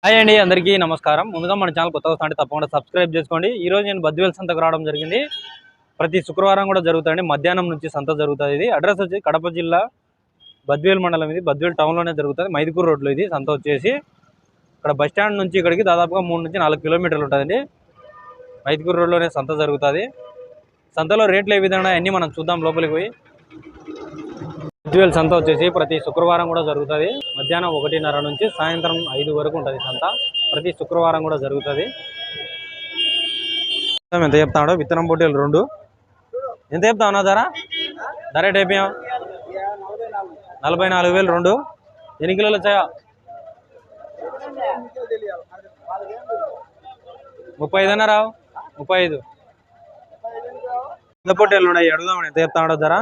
Hi అండి, అందరికీ నమస్కారం. ముందుగా మన ఛానల్ కొత్తగా వస్తుంటే తప్పకుండా సబ్స్క్రైబ్ చేసుకోండి. ఈరోజు నేను బద్వేల్ సంతకు రావడం జరిగింది. ప్రతి శుక్రవారం కూడా జరుగుతుంది. మధ్యాహ్నం నుంచి సంత జరుగుతుంది. ఇది అడ్రస్ వచ్చి కడప జిల్లా బద్వేల్ మండలం. ఇది బద్వేల్ టౌన్లోనే జరుగుతుంది. మైదుకూరు రోడ్లో ఇది సంత వచ్చేసి. ఇక్కడ బస్ స్టాండ్ నుంచి ఇక్కడికి దాదాపుగా 3 నుంచి 4 కిలోమీటర్లు ఉంటుందండి. మైదుకూరు రోడ్లోనే సంత జరుగుతుంది. సంతలో రేట్లు ఏ విధంగా అన్నీ మనం చూద్దాం లోపలికి పోయి. బద్వేల్ సంత వచ్చేసి ప్రతి శుక్రవారం కూడా జరుగుతుంది. మధ్యాహ్నం 1:30 నుంచి సాయంత్రం 5 వరకు ఉంటుంది సంత. ప్రతి శుక్రవారం కూడా జరుగుతుంది. ఎంత చెప్తాడో విత్తనం పొట్టేలు 2 ఎంత చెప్తావు నా ధర? ధర రేట్ అయిపోయాం 44,000 2. ఎన్ని కిలోలు వచ్చాయా? 35 అన్నా రావు? 35 ఎంత పొట్టేలు ఉన్నాయి అడుగుదామని. ఎంత చెప్తాడో ధర?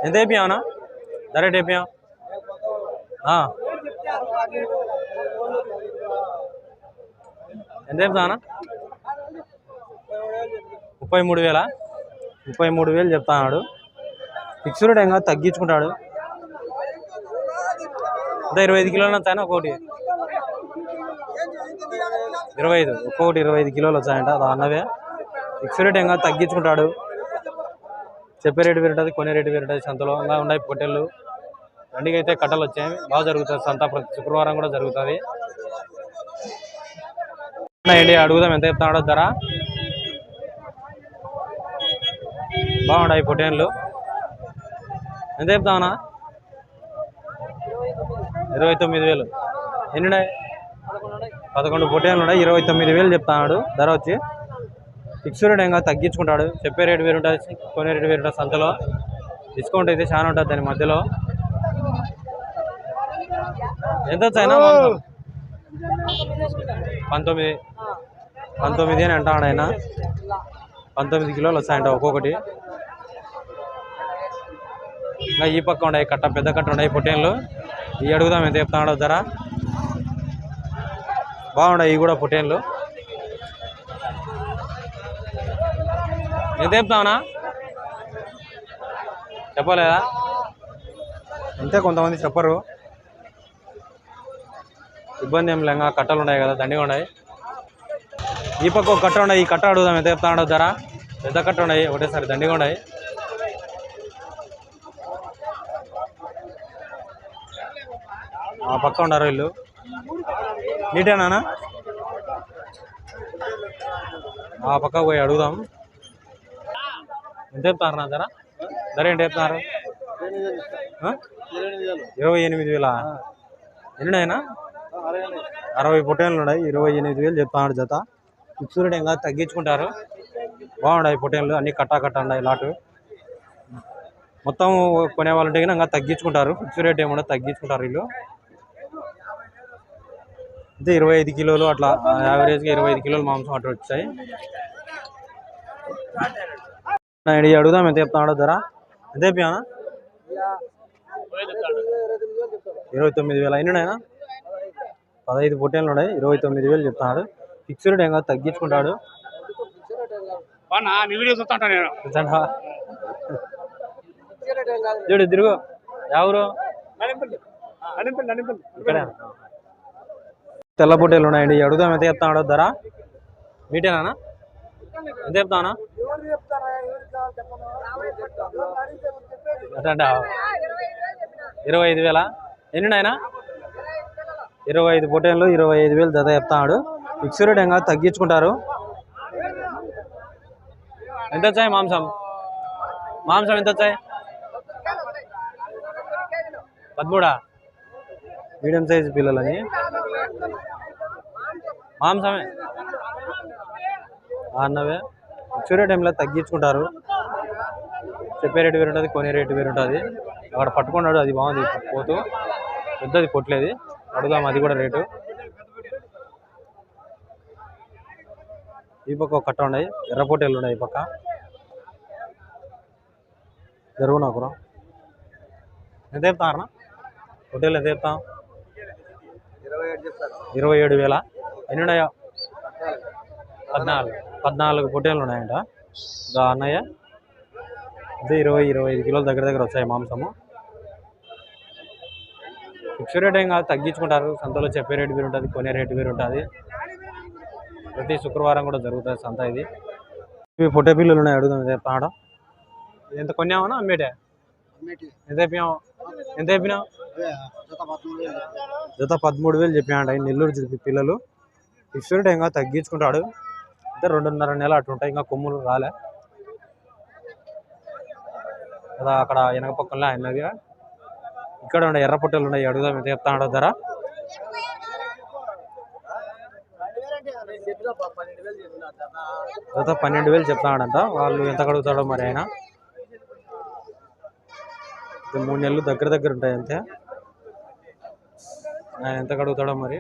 ఎంత అయిపోయావునా? ధర రేట్ అయిపోయాం ఎంత చెప్తానా? 33,000. 33,000 చెప్తాడు. ఫిక్స్డ్ ఏం కాదు, తగ్గించుకుంటాడు. అంతా 25 కిలోలు వచ్చాయన ఒకటి 25, ఒక్కొక్కటి 25 కిలోలు వచ్చాయంట. అన్నవే ఫిక్స్డ్ రేట్ ఏం కాదు, తగ్గించుకుంటాడు. చెప్పే రేటు వేరుంటుంది, కొనే రేటు వేరుంటుంది. సంతలో ఇంకా ఉన్నాయి పొట్టెళ్ళు. రండికి అయితే కట్టలు వచ్చాయి. బాగా జరుగుతుంది సంత. ప్రతి శుక్రవారం కూడా జరుగుతుంది. అడుగుదాం ఎంత చెప్తాడో ధర? బాగుంటాయి పొట్టేళ్ళు. ఎంత చెప్తావునా? 29,000. ఎన్ని ఉన్నాయి? 11 పొట్టేళ్ళు ఉన్నాయి. 29,000 చెప్తాడు ధర వచ్చి. ఫిక్స్డ్ రేట్ ఏం కాదు, తగ్గించుకుంటాడు. చెప్పే రేటు వేరుంటుంది, కొనే రేటు వేరుంటుంది. సంతలో డిస్కౌంట్ అయితే చాలా ఉంటుంది దాని మధ్యలో. ఎంత వచ్చాయినా? 19 అని అంటాడు ఆయన. 19 కిలోలు వస్తాయంట ఒక్కొక్కటి. ఇంకా ఈ పక్క ఉన్నాయి కట్ట, పెద్ద కట్ట ఉన్నాయి పొట్టేళ్ళు. ఇవి అడుగుదాం ఎంత చెప్తాడో ధర? బాగున్నాయి ఇవి కూడా పొట్టేళ్ళు. ఎంత చెప్తావునా? చెప్పలేదా? అంతే, కొంతమంది చెప్పరు. ఇబ్బంది ఏం లేక కట్టలు ఉన్నాయి కదా, దండిగా ఉన్నాయి. ఈ పక్క ఒక కట్ట ఉన్నాయి. ఈ కట్ట అడుగుదాం ఎంత చెప్తాడో ధర? పెద్ద కట్ట ఉన్నాయి, ఒకటేసారి దండిగా ఉన్నాయి. ఆ పక్క ఉన్నారు వీళ్ళు. నీటేనా? ఆ పక్క పోయి అడుగుదాం ఎంత చెప్తారు నా ధర? ధర ఏంటి చెప్తున్నారు? 28,000. ఎన్నినైనా 60 పొట్టేళ్ళు ఉన్నాయి. 28,000 చెప్తున్నాడు జత. ఫిక్స్డ్ రేట్ ఏం కాదు, తగ్గించుకుంటారు. బాగున్నాయి పొట్టేళ్ళు అన్ని కట్టా ఉన్నాయి లాటు. మొత్తం కొనే వాళ్ళంటే ఇంకా తగ్గించుకుంటారు. ఫిక్స్డ్ రేట్ ఏమన్నా తగ్గించుకుంటారు వీళ్ళు. అంటే 25 కిలోలు అట్లా యావరేజ్గా 25 కిలోలు మాంసం అట్లా వచ్చాయి. అడుగుదాం ఎంత చెప్తున్నాడో ధర? ఎంత చెప్పానా? 29,000. ఎన్నినైనా 15 పొట్టేళ్ళు ఉన్నాయి. 29,000 చెప్తున్నాడు. ఫిక్స్డ్ ఏం కాదు, తగ్గించుకుంటాడు. చూడు తిరుగు. ఎవరు? ఇక్కడ తెల్ల పొట్టేళ్ళు ఉన్నాయండి. అడుగుదాం ఎంత చెప్తాడో ధర? మీటేనా? ఎంత చెప్తానా? 25,000. ఎన్నినైనా 25 పొట్టేళ్ళు, 25,000 జత చెప్తాడు. ఫిక్స్డ్ రేట్ ఏం కాదు, తగ్గించుకుంటారు. ఎంత వచ్చాయి మాంసం? మాంసం ఎంత వచ్చాయి? 13. మీడియం సైజు పిల్లలని మాంసమే అన్నవే. ఫిక్స్డ్ రేట్ టైంలో తగ్గించుకుంటారు. చెప్పే రేటు వేరుంటుంది, కొనే రేటు వేరుంటుంది. అక్కడ పట్టుకున్నాడు, అది బాగుంది పోతూ. పెద్దది పొట్లేది. అడుగుదాం అది కూడా రేటు. ఈ పక్క ఒక కట్ట ఉన్నాయి. ఎర్ర పొట్టేళ్ళు ఉన్నాయి ఈ పక్క. జరుగు నాకురా. ఎంత చెప్తారన్నా పొట్టేళ్ళు? ఎంత చెప్తాం? 27,000. ఎన్ని ఉన్నాయో? 14 పొట్టేళ్ళు ఉన్నాయంట. అన్నయ్య అదే 20-25 కిలోల దగ్గర వచ్చాయి మాంసము. ఫిక్స్ రేట్ ఏం కాదు, తగ్గించుకుంటారు. సంతలో చెప్పే రేటు వేరు ఉంటుంది, కొనే రేటు వేరు ఉంటుంది. ప్రతి శుక్రవారం కూడా జరుగుతుంది సంత ఇది. ఇవి పొట్టే పిల్లలు ఉన్నాయి, అడుగుదాం ఇదే పాడ. ఎంత కొన్నామన్నా అమ్మేటే? ఎంత చెప్పినావు? ఎంత చెప్పినావు? జత 13,000 చెప్పినాడు. నెల్లూరు పిల్లలు. ఫిక్స్ రేట్ ఏం కాదు, తగ్గించుకుంటాడు. అంటే 2.5 నెలలు అట్లుంటాయి, ఇంకా కొమ్ములు రాలే కదా. అక్కడ వెనక పక్కన అయినది. ఇక్కడ ఉండే ఎర్ర పొట్టెలు ఉన్నాయి, అడుగుదాం ఎంత చెప్తాడు ధర. జత 12,000 చెప్తాడంట. వాళ్ళు ఎంత కడుగుతాడో మరి ఆయన. 3 నెలలు దగ్గర ఉంటాయి అంతే. ఆయన ఎంత కడుగుతాడో మరి.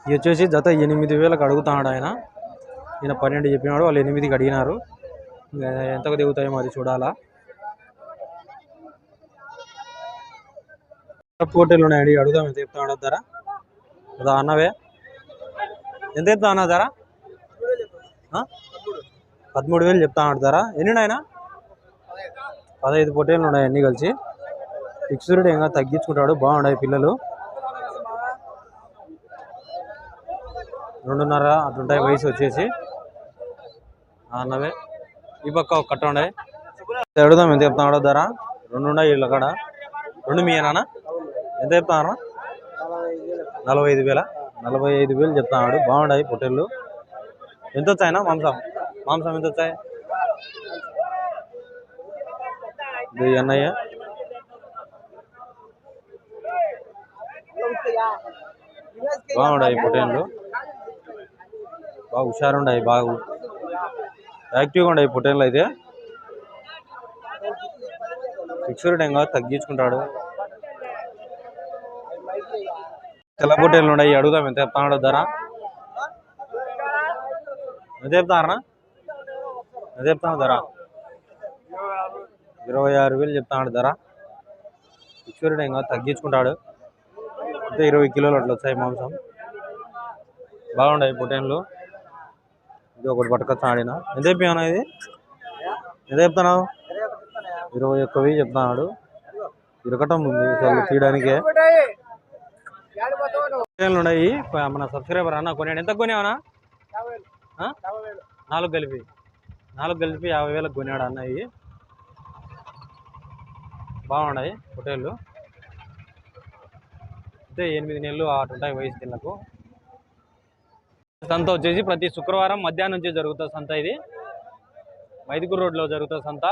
ఇది వచ్చేసి జత 8,000 అడుగుతాడు ఆయన. ఈయన 12 చెప్పినాడు, వాళ్ళు 8కి అడిగినారు. ఎంతకు దిగుతాయో మరి చూడాలా. పోటీలు ఉన్నాయండి, అడుగుదాం ఎంత చెప్తాడు ధర. అదా అన్నవే ఎంత చెప్తా అన్న ధర? 13,000 చెప్తాడు ధర. ఎన్ని ఆయన? 15 పోటీలు ఉన్నాయి అన్ని కలిసి. ఫిక్స్ రేట్ ఇంకా తగ్గించుకుంటాడు. బాగున్నాయి పిల్లలు. 2.5 అట్లుంటాయి వయసు వచ్చేసి. అన్నవే ఈ పక్క ఒక కట్ట ఉన్నాయి, అడుగుదాం ఎంత చెప్తాడో ధర. 2 ఉన్నాయి వీళ్ళ కాడ. 2 మీయేనా? ఎంత చెప్తాను? 45,000. 45,000 చెప్తాడు. బాగున్నాయి పొట్టేళ్ళు. ఎంత వచ్చాయనా మాంసం ఎంత వచ్చాయి? ఇది అన్నయ్య. బాగున్నాయి పొట్టేళ్ళు, బాగా హుషారుండాయి, బాగా యాక్టివ్గా ఉన్నాయి పొట్టేళ్ళు అయితే. ఫిక్స్ రేట్ ఏం కాదు, తగ్గించుకుంటాడు. తెల్ల పొట్టేళ్ళు ఉన్నాయి, అడుగుదాం ఎంత చెప్తాడు ధర. ఎంత చెప్తారనా? ఎంత చెప్తాను ధర? 26,000 చెప్తాడు ధర. ఫిక్స్ రేట్ ఏం కాదు, తగ్గించుకుంటాడు. అంటే 20 కిలోలు అట్లా వచ్చాయి మాంసం. బాగున్నాయి పొట్టేళ్ళు. ఇది ఒకటి పట్టుకొచ్చా ఆడిన. ఎంత చెప్పాను ఇది? ఎంత చెప్తున్నావు? 21,000 చెప్తున్నాడు. ఇరకటం ఉంది అసలు తీయడానికే. ఉన్నాయి. మన సబ్స్క్రైబర్ అన్న కొన్నాడు. ఎంత కొనేవనా? 4 కలిపి 50,000 కొన్నాడు అన్న. ఇవి బాగున్నాయి పొట్టేళ్ళు. అంటే 8 నెలలు అటుంటాయి వయసు తిన్నకు. సంత వచ్చేసి ప్రతి శుక్రవారం మధ్యాహ్నం నుంచి జరుగుతుంది సంత. ఇది మైదుకూరు రోడ్లో జరుగుతుంది సంత.